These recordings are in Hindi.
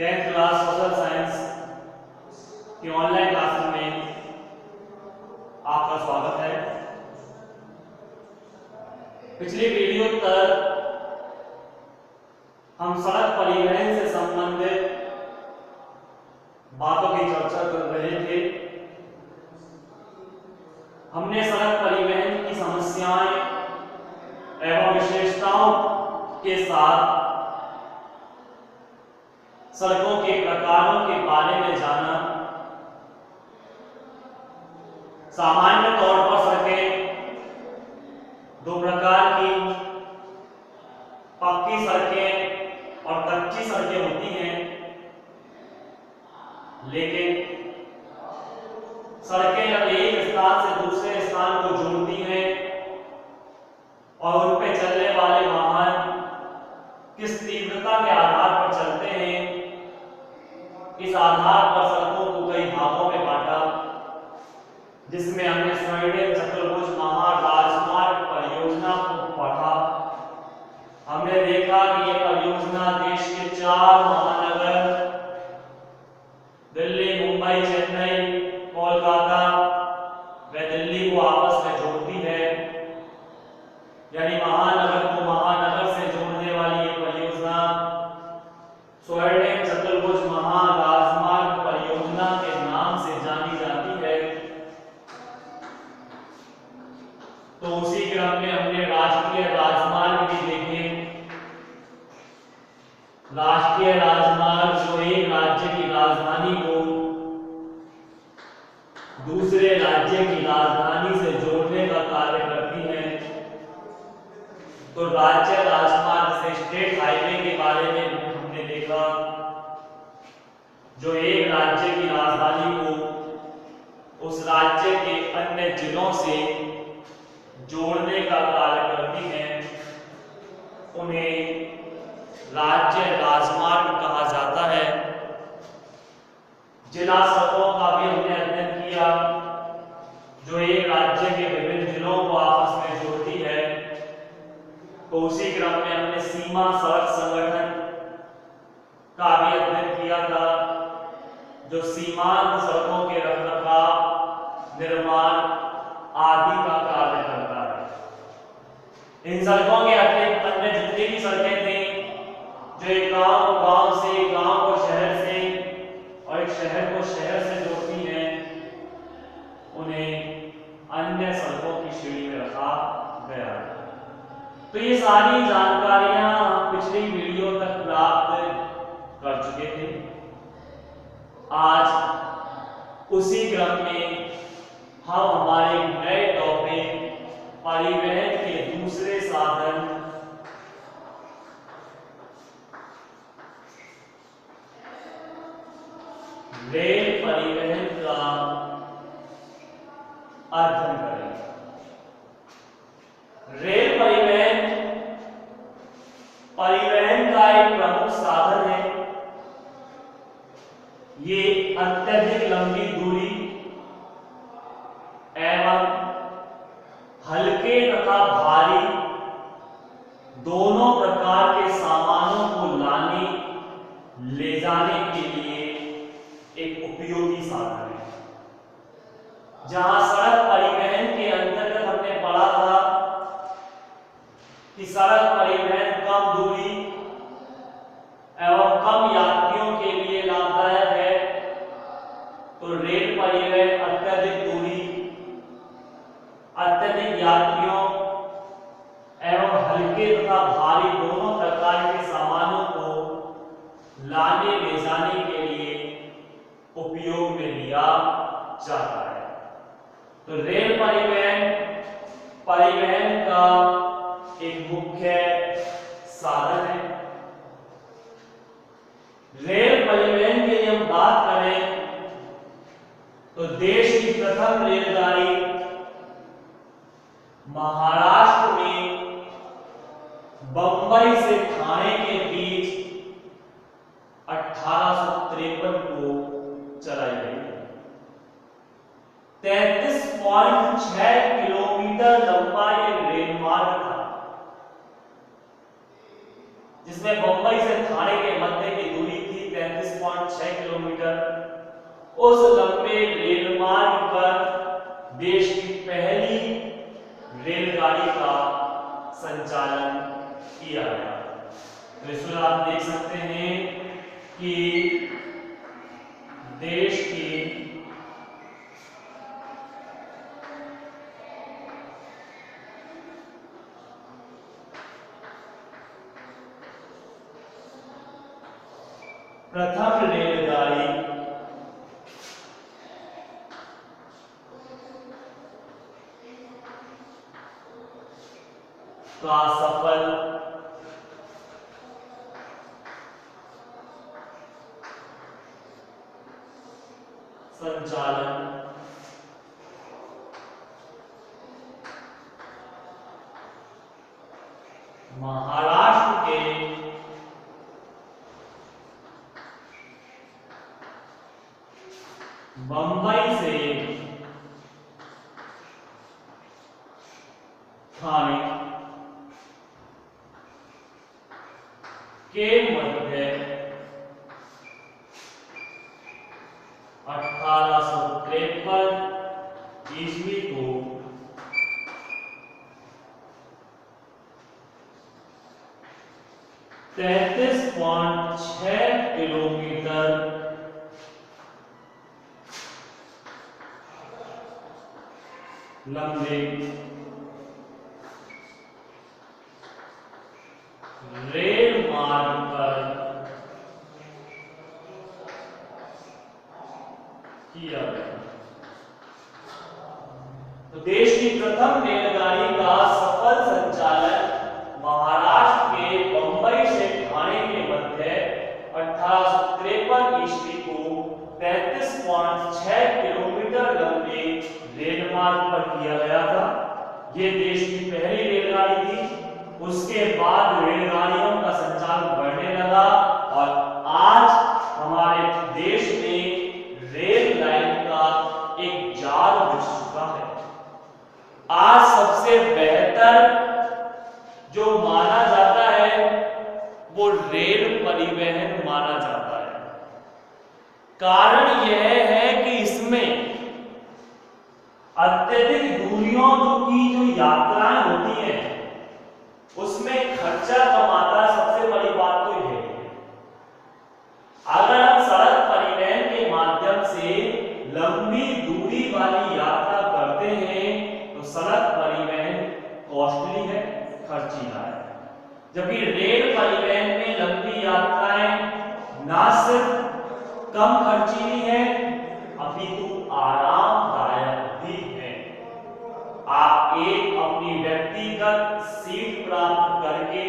10th क्लास सोशल साइंस की ऑनलाइन क्लास में आपका स्वागत है। पिछली वीडियो तक हम सड़क परिवहन से संबंधित बातों की चर्चा कर रहे थे। हमने सड़क परिवहन की समस्याएं एवं विशेषताओं के साथ सड़कों के प्रकारों के बारे में जाना। सामान्य तौर पर सड़कें दो प्रकार की पक्की सड़कें और कच्ची सड़कें होती हैं, लेकिन सड़कें जब एक स्थान से दूसरे स्थान को जोड़ती हैं और उन पे चलने वाले वाहन किस तीव्रता के आधार पर चलते हैं, इस आधार पर सड़कों को कई भागों में बांटा, जिसमें हमने स्वर्णिम चतुर्भुज महाराजमार्ग परियोजना को पढ़ा। हमने देखा कि यह परियोजना देश के 4 महानगर दिल्ली, मुंबई, चेन्नई, कोलकाता व दिल्ली को आपस में जोड़ती है, यानी महानगर को महानगर से जोड़ने वाली ये परियोजना स्वर्णिम चतुर्भुज महाराजमार्ग परियोजना के नाम से जानी जाती है। तो उसी क्रम में हमने राष्ट्रीय राजमार्ग भी देखे। राष्ट्रीय राजमार्ग जो एक राज्य की राजधानी को दूसरे राज्य की राजधानी से जोड़ने का कार्य करती है। तो राज्य राजमार्ग से स्टेट हाईवे के बारे में हमने देखा, जो एक राज्य की राजधानी को उस राज्य के अन्य जिलों से जोड़ने का कार्य करती हैं। उन्हें राज्य राजमार्ग कहा जाता है। जिला सड़कों का भी हमने अध्ययन किया, जो एक राज्य के विभिन्न जिलों को आपस में जोड़ती है। तो उसी क्रम में हमने सीमा सड़क संगठन का भी अध्ययन किया था, जो सीमांत सड़कों के रखरखाव, निर्माण आदि का कार्य करता है। इन सड़कों के अतिरिक्त अन्य जितनी भी सड़कें थी, जो एक गांव को गांव से, गांव को शहर से और एक शहर को शहर से जोड़ती हैं, उन्हें अन्य सड़कों की श्रेणी में रखा गया। तो ये सारी जानकारियां हम पिछली वीडियो तक प्राप्त कर चुके थे। आज उसी क्रम में हम हमारे नए टॉपिक परिवहन के दूसरे साधन रेल परिवहन का अध्ययन करेंगे। रेल परिवहन का एक प्रमुख साधन है। ये अत्यधिक लंबी दूरी एवं हल्के तथा भारी दोनों प्रकार के सामानों को लाने ले जाने के लिए एक उपयोगी साधन है। जहां सड़क परिवहन के अंतर्गत हमने पढ़ा था कि सड़क परिवहन कम दूरी एवं कम यात्रियों के लिए लाभदायक है, तो रेल परिवहन अत्यधिक दूरी, अत्यधिक यात्रियों एवं हल्के तथा भारी दोनों प्रकार के सामानों को लाने ले जाने के लिए उपयोग में लिया जाता है। तो रेल परिवहन का एक मुख्य साधन है। रेल परिवहन के लिए हम बात करें तो देश की प्रथम रेलगाड़ी महाराष्ट्र में बंबई से ठाणे के बीच 1853 को चलाई गई। 33.6 किलोमीटर लंबा ये रेल मार्ग था, जिसमें बंबई से ठाणे के मध्य की दूरी थी 33 33.6 किलोमीटर। उस लंबे रेल मार्ग पर देश की पहली रेलगाड़ी का संचालन किया गया। तो इसमें आप देख सकते हैं कि देश की प्रथम रेलगाड़ी का सफल संचालन महाराष्ट्र के बंबई से ठाणे के मध्य 1853 ईस्वी को (33.6 किलोमीटर) लंबे रेल मार्ग पर किया गया। तो देश की प्रथम रेलगाड़ी का सफल संचालन महाराष्ट्र के बंबई से ठाणे के मध्य 1853 ईस्वी को 33.6 किलोमीटर लंबे रेल मार्ग पर किया गया था। यह देश की पहली रेलगाड़ी थी। उसके बाद रेलगाड़ियों का संचालन बढ़ने लगा और आज हमारे देश में रेल लाइन का एक जाल बिछ चुका है। आज सबसे बेहतर जो माना जाता है वो रेल परिवहन माना जाता है। कारण यह है कि इसमें अत्यधिक दूरियों की जो यात्राएं होती हैं उसमें खर्चा कम आता है। सबसे बड़ी बात तो यह है, अगर हम सड़क परिवहन के माध्यम से लंबी दूरी वाली यात्रा करते हैं तो सड़क परिवहन कॉस्टली है, खर्चीला है। जबकि रेल परिवहन में लंबी यात्राएं ना सिर्फ कम खर्चीली है अपितु आरामदायक भी है। आप एक अपनी व्यक्तिगत सीट प्राप्त करके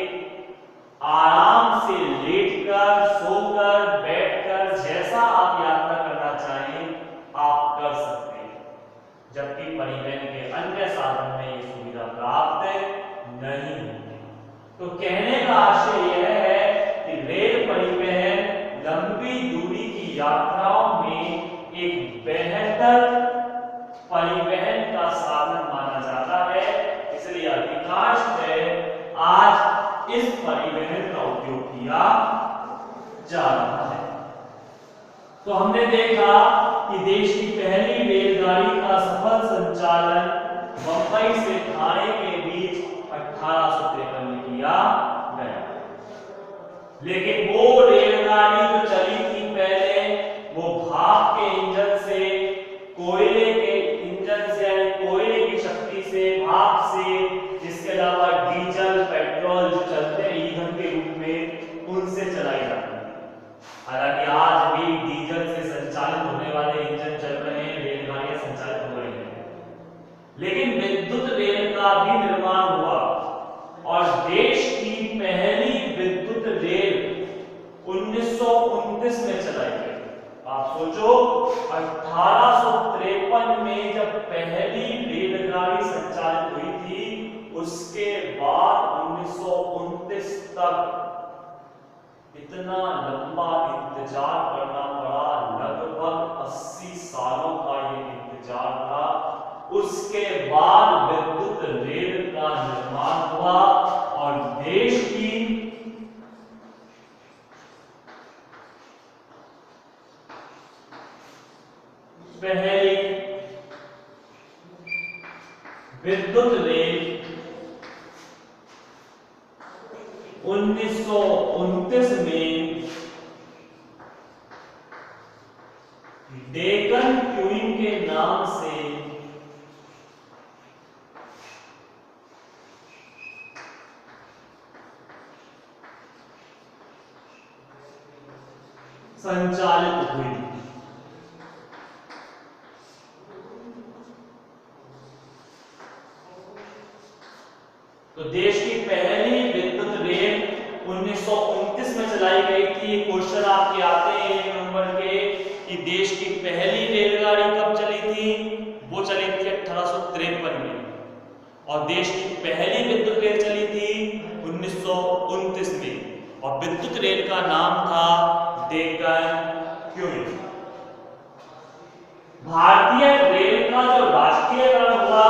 आराम से लेटकर, सोकर, बैठकर जैसा आप यात्रा करना चाहें आप कर सकते हैं। जबकि परिवहन के अन्य साधन में ये सुविधा प्राप्त नहीं होती। तो कहने का आशय यह है कि रेल परिवहन लंबी दूरी की यात्राओं में एक बेहतर परिवहन का साधन माना जाता है। इसलिए अधिकांशतः आज इस परिवहन का उपयोग किया जा रहा है। तो हमने देखा कि देश की पहली रेलगाड़ी का सफल संचालन बंबई से ठाणे के बीच 1853 में किया गया। लेकिन वो रेलगाड़ी जो चली थी पहले वो भाप के इंजन से, कोयले के इंजन से, कोयले की शक्ति से, भाप से, इसके अलावा डीजल, पेट्रोल जो चलते हैं ईंधन के रूप में, उनसे चलाई जाती है। हालांकि आज भी डीजल से संचालित होने वाले इंजन चल रहे हैं, रेलगाड़ियां संचालित हो रही हैं। लेकिन विद्युत रेल का भी निर्माण हुआ और देश की पहली विद्युत रेल 1929 में चलाई गई। आप सोचो 1853 में जब पहली रेलगाड़ी संचालित हुई थी, उसके बाद 1929 तक इतना लंबा इंतजार करना पड़ा। लगभग 80 सालों का ये इंतजार था। उसके बाद विद्युत रेल का निर्माण हुआ और देश की पहली विद्युत रेल 1929 में डेक्कन क्वीन के नाम से संचालित हुई। तो देश की पहली विद्युत रेल 1929 में चलाई गई थी। क्वेश्चन आपके आते हैं 1 नंबर के कि देश की पहली रेलगाड़ी कब चली थी? वो चली थी 1853 में। और देश की पहली विद्युत रेल चली थी 1929 में और विद्युत रेल का नाम था डेक्कन क्वीन। भारतीय रेल का जो राष्ट्रीयकरण हुआ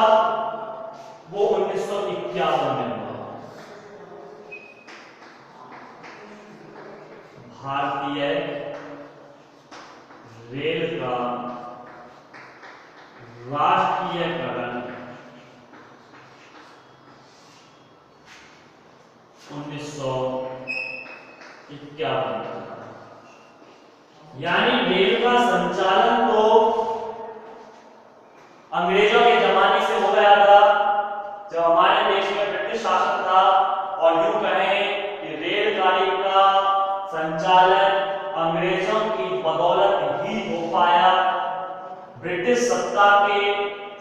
वो 1951 में हुआ। भारतीय रेल का राष्ट्रीयकरण 1951। यानी रेल का संचालन तो अंग्रेजों के जमाने से हो गया था जब हमारे देश में ब्रिटिश शासन था। और यूं कहें कि रेलगाड़ी का संचालन अंग्रेजों की बदौलत ही हो पाया। ब्रिटिश सत्ता के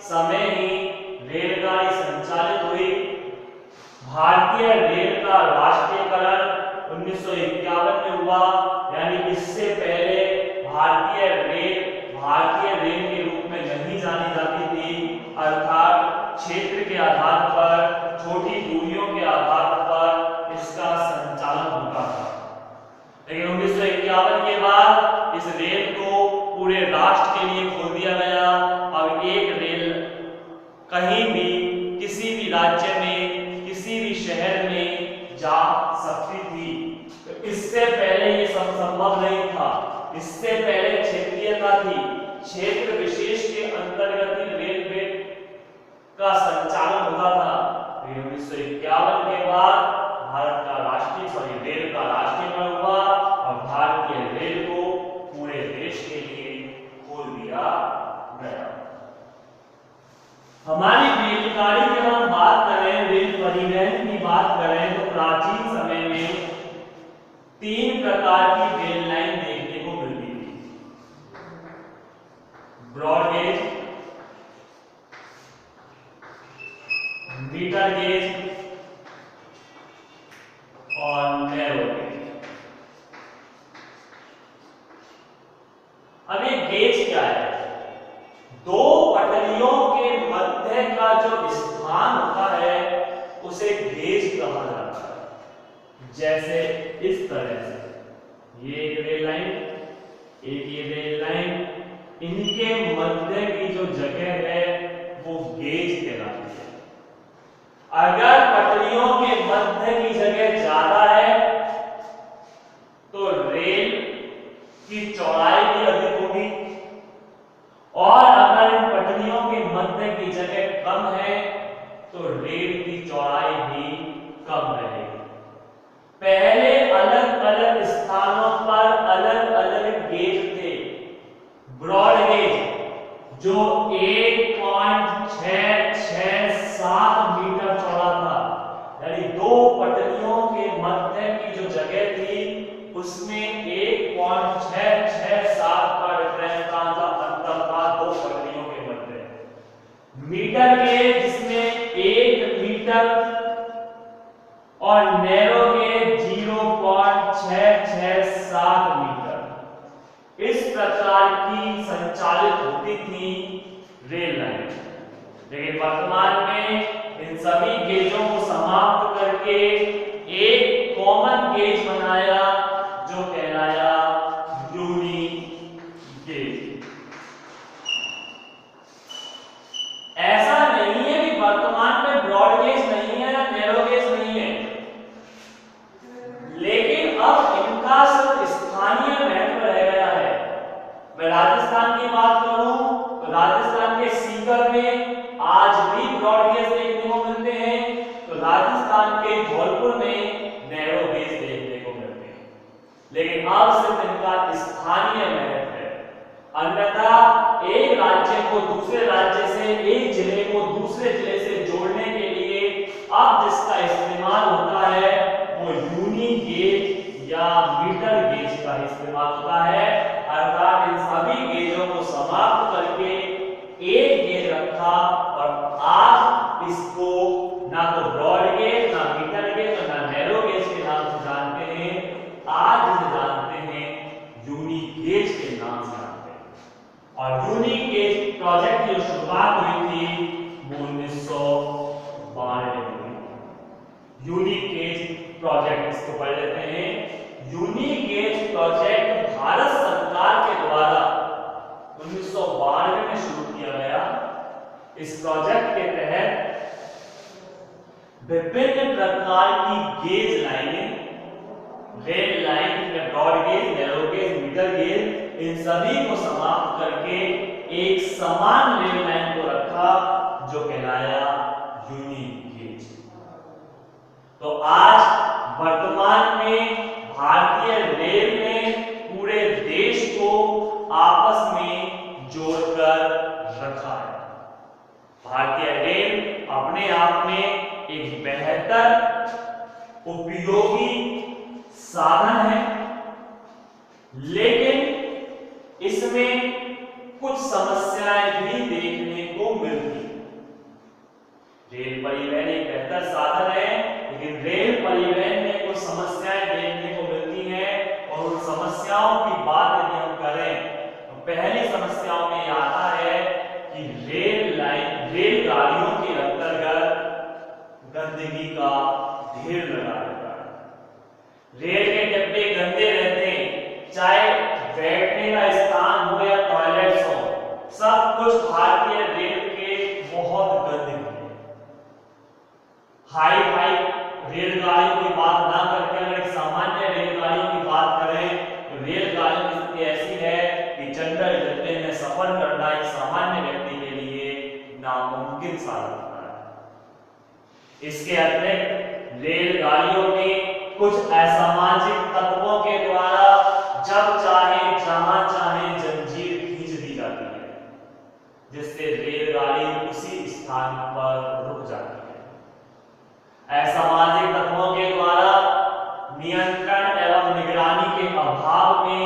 समय ही रेलगाड़ी संचालित हुई। भारतीय रेल का राष्ट्रीयकरण 1951 में हुआ। यानी इससे पहले भारतीय रेल के रूप में नहीं जानी जाती थी, अर्थात क्षेत्र के आधार पर, छोटी दूरियों के आधार पर इसका संचालन होता था। लेकिन 1951 के बाद इस रेल को पूरे राष्ट्र के लिए खोल दिया गया। अब एक रेल कहीं भी किसी भी राज्य में किसी भी शहर में जा सकती थी। तो इससे पहले ये सब संभव नहीं था। इससे पहले क्षेत्रीयता थी। क्षेत्र विशेष के अंतर्गत ही रेलवे का संचालन होता था। 1951 के बाद भारत का रेल का राष्ट्रीयकरण हुआ और भारतीय रेल को पूरे देश के लिए खोल दिया गया। हमारी रेलगाड़ी की हम बात करें, रेल परिवहन की बात करें तो प्राचीन समय में 3 प्रकार की रेल लाइन देखने को मिलती थी। ब्रॉड गेज, मीटर गेज और नैरो गेज। अब ये गेज क्या है? 2 पटरियों के मध्य का जो स्थान होता है उसे गेज कहा जाता है। जैसे इस तरह से ये एक रेल लाइन, एक ये रेल लाइन, इनके मध्य की जो जगह है वो गेज कहलाती है। अगर पटरियों के मध्य की जगह ज्यादा है तो रेल की चौड़ाई भी अधिक होगी और अगर इन पटरियों के मध्य की जगह कम है तो रेल की चौड़ाई भी कम रहेगी। पहले अलग-अलग स्थानों पर अलग-अलग गेज थे। ब्रॉड गेज जो 1.667 मीटर चौड़ा था, यानी 2 पटरियों के मध्य की जो जगह थी उसमें 1.667 का डिफरेंस था, अंतर था 2 पटरियों के मध्य। मीटर गेज जिसमें 1 मीटर और नैरो गेज 0.667 मीटर। इस प्रकार की संचालित होती थी रेल लाइन। लेकिन वर्तमान में इन सभी गेजों को समाप्त करके एक कॉमन गेज बनाया जो कहलाया यूनी गेज। ऐसा नहीं है कि वर्तमान में ब्रॉड गेज नहीं है या नैरो गेज नहीं है, लेकिन अब इनका सिर्फ स्थानीय महत्व रह गया है। मैं राजस्थान की बात करूं तहत है। अन्यथा एक राज्य को दूसरे राज्य से, एक जिले को दूसरे जिले से जोड़ने के लिए अब जिसका इस्तेमाल होता है वो यूनी गेज या मीटर गेज का इस्तेमाल होता है। अर्थात इन सभी गेजों को समाप्त करके एक गेज रखा और आज इसको ना तो ब्रॉड गेज, ना मीटर गेज और ना नैरो गेज के नाम से जानते हैं, आज इसे जानते हैं यूनिक गेज के नाम से जानते हैं। और यूनिक गेज प्रोजेक्ट की जो शुरुआत हुई थी वो 1992 में हुई। यूनिक गेज प्रोजेक्ट इसको पढ़ लेते हैं। यूनिक गेज प्रोजेक्ट भारत सरकार के द्वारा 1992 में शुरू किया गया। इस प्रोजेक्ट के तहत विभिन्न प्रकार की गेज लाइनें, रेल लाइन में broad gauge, narrow gauge, metre gauge, इन सभी को समाप्त करके एक समान रेल लाइन को रखा जो कहलाया यूनिक गेज। तो आज वर्तमान में भारतीय रेल ने पूरे देश को आपस में जोड़कर रखा है। भारतीय रेल अपने आप में एक बेहतर उपयोगी साधन है, लेकिन इसमें कुछ समस्याएं भी देखने को मिलती हैं। रेल परिवहन एक बेहतर साधन है, लेकिन रेल परिवहन में कुछ समस्याएं देखने को मिलती हैं और उन समस्याओं की बात यदि हम करें तो पहली समस्याओं में आता है कि रेलगाड़ियों के अंतर्गत गंदगी का ढेर लगा रहता है। रेल के डब्बे गंदे रहते हैं, चाहे बैठने का स्थान हो या टॉयलेट्स हो, सब कुछ भारतीय रेल के बहुत गंदगी है। हाई फाई रेलगाड़ियों की बात ना करके अगर एक सामान्य रेलगाड़ियों की बात करें तो रेलगाड़ियों की स्थिति ऐसी है कि जनरल डब्बे में सफर करना एक सामान्य व्यक्ति के लिए नामुमकिन साबित होता है। इसके अतिरिक्त रेलगाड़ियों में कुछ असामाजिक तत्वों के द्वारा जब चाहे जहां चाहे जंजीर खींच दी जाती है, जिससे रेलगाड़ी उसी स्थान पर रुक जाती है। असामाजिक तत्वों के द्वारा नियंत्रण एवं निगरानी के अभाव में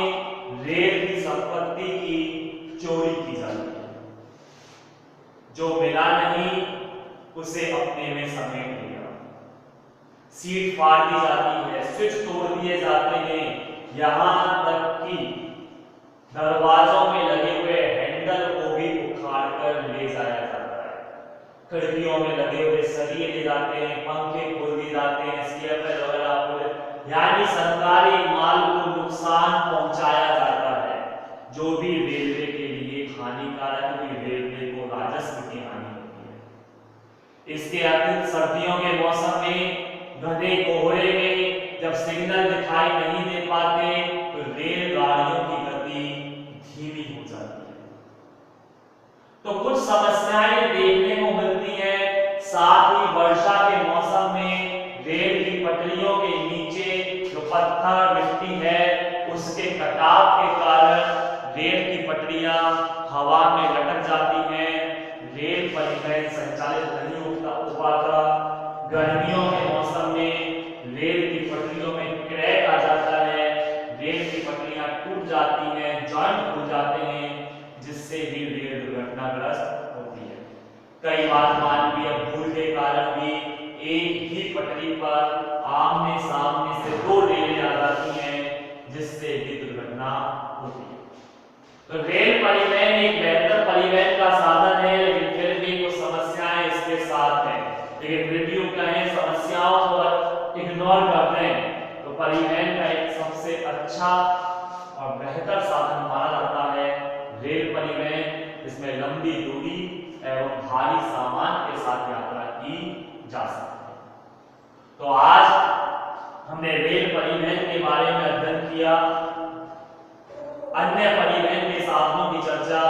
रेल की संपत्ति की चोरी की जाती है। जो मिला नहीं उसे अपने में समेट लिया। सीट फाड़ दी जाती है, स्विच तोड़ दिए जाते हैं, यहां तक कि दरवाजों में लगे हुए हैंडल को भी उखाड़ कर ले जाया जाता है। खिड़कियों में लगे हुए सरिये ले जाते हैं, पंखे खोल दिए जाते हैं, सीएफएल वगैरह खोले, यानी सरकारी माल को नुकसान पहुंचाया जाता है, जो भी रेलवे के लिए हानिकारक, भी रेलवे को राजस्व की हानि होती है। इसके अतिरिक्त सर्दियों के मौसम में घने कोहरे में जब सिग्नल दिखाई नहीं दे पाते तो रेलगाड़ियों की गति धीमी हो जाती है। तो कुछ समस्याएं देखने को मिलती हैं। साथ ही वर्षा के मौसम में रेल की पटरियों के नीचे जो पत्थर मिट्टी है उसके कटाव के कारण रेल की पटरियां हवा में लटक जाती हैं, रेल परिवहन संचालित नहीं हो पाता। गर्मियों के मौसम में रेल की पटरियों में क्रैक आ जाता है, रेल की पटरियां टूट जाती हैं, जॉइंट खुल जाते हैं, जिससे भी रेल दुर्घटनाग्रस्त होती है। कई बार मानवीय भूल के कारण भी एक ही पटरी पर आमने सामने से दो रेलें आ जाती हैं, जिससे भी दुर्घटना होती है। तो रेल परिवहन एक बेहतर परिवहन का साधन है, लेकिन फिर भी कुछ समस्याएं इसके साथ हैं। लेकिन फिर भी कहें समस्याओं को इग्नोर करते हैं तो परिवहन का एक सबसे अच्छा और बेहतर साधन माना जाता है रेल परिवहन, जिसमें लंबी दूरी एवं भारी सामान के साथ यात्रा की जा सकती है। तो आज हमने रेल परिवहन के बारे में अध्ययन किया, अन्य परिवहन के साधनों की चर्चा